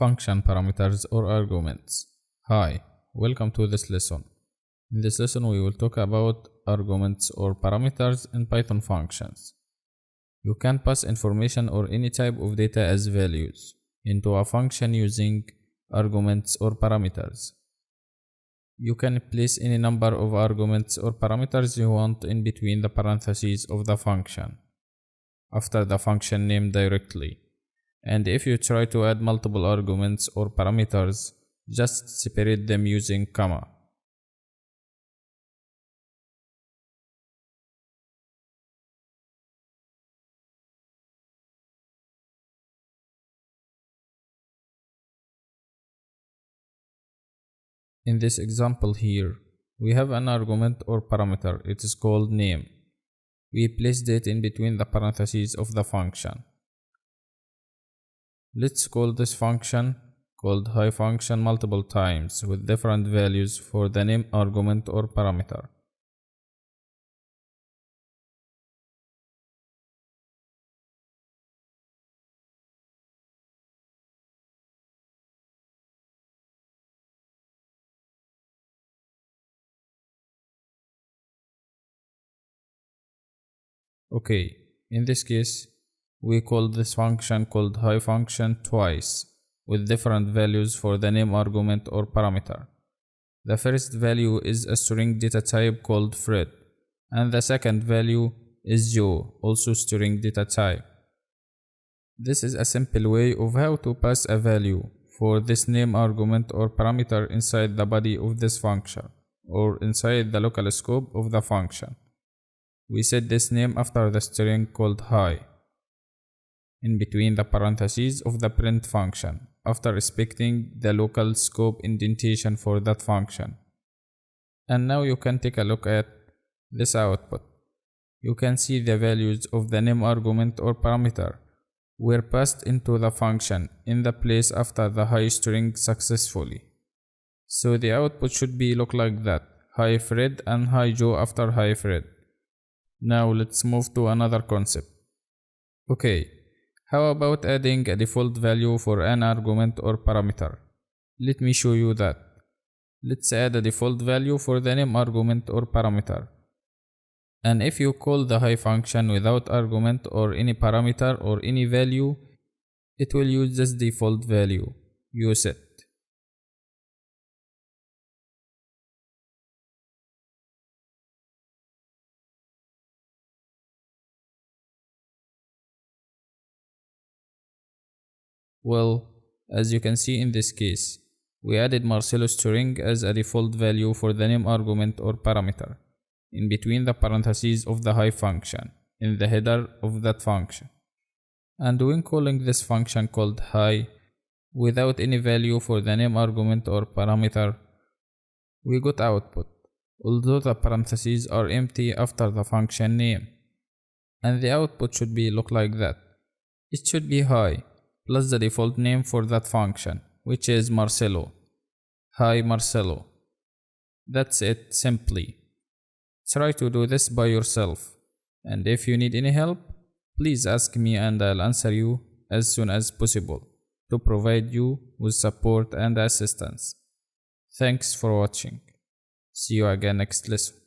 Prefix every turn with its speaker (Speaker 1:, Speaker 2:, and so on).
Speaker 1: function parameters or arguments. Hi, welcome to this lesson. In this lesson we will talk about arguments or parameters in Python functions. You can pass information or any type of data as values into a function using arguments or parameters. You can place any number of arguments or parameters you want in between the parentheses of the function, after the function name directly. And if you try to add multiple arguments or parameters, just separate them using comma. In this example here, we have an argument or parameter. It is called name. We placed it in between the parentheses of the function. Let's call this function called hi function multiple times with different values for the name argument or parameter. Okay, in this case, we call this function called hi function twice with different values for the name argument or parameter. The first value is a string data type called Fred, and the second value is Joe, also string data type. This is a simple way of how to pass a value for this name argument or parameter inside the body of this function or inside the local scope of the function. We set this name after the string called hi in between the parentheses of the print function after respecting the local scope indentation for that function. And now you can take a look at this output. You can see the values of the name argument or parameter were passed into the function in the place after the hi string successfully. So the output should look like that: hi Fred and hi Joe after hi Fred. Now let's move to another concept. Okay, how about adding a default value for an argument or parameter? Let me show you that. Let's add a default value for the name argument or parameter. And if you call the hi function without argument or any parameter or any value, it will use this default value you set. Well, as you can see in this case, we added Marcelo string as a default value for the name argument or parameter in between the parentheses of the hi function in the header of that function. And when calling this function called hi without any value for the name argument or parameter, we got output, although the parentheses are empty after the function name. And the output should look like that. It should be hi plus the default name for that function, which is Marcelo. Hi Marcelo. That's it, simply. Try to do this by yourself, and if you need any help, please ask me and I'll answer you as soon as possible to provide you with support and assistance. Thanks for watching. See you again next lesson.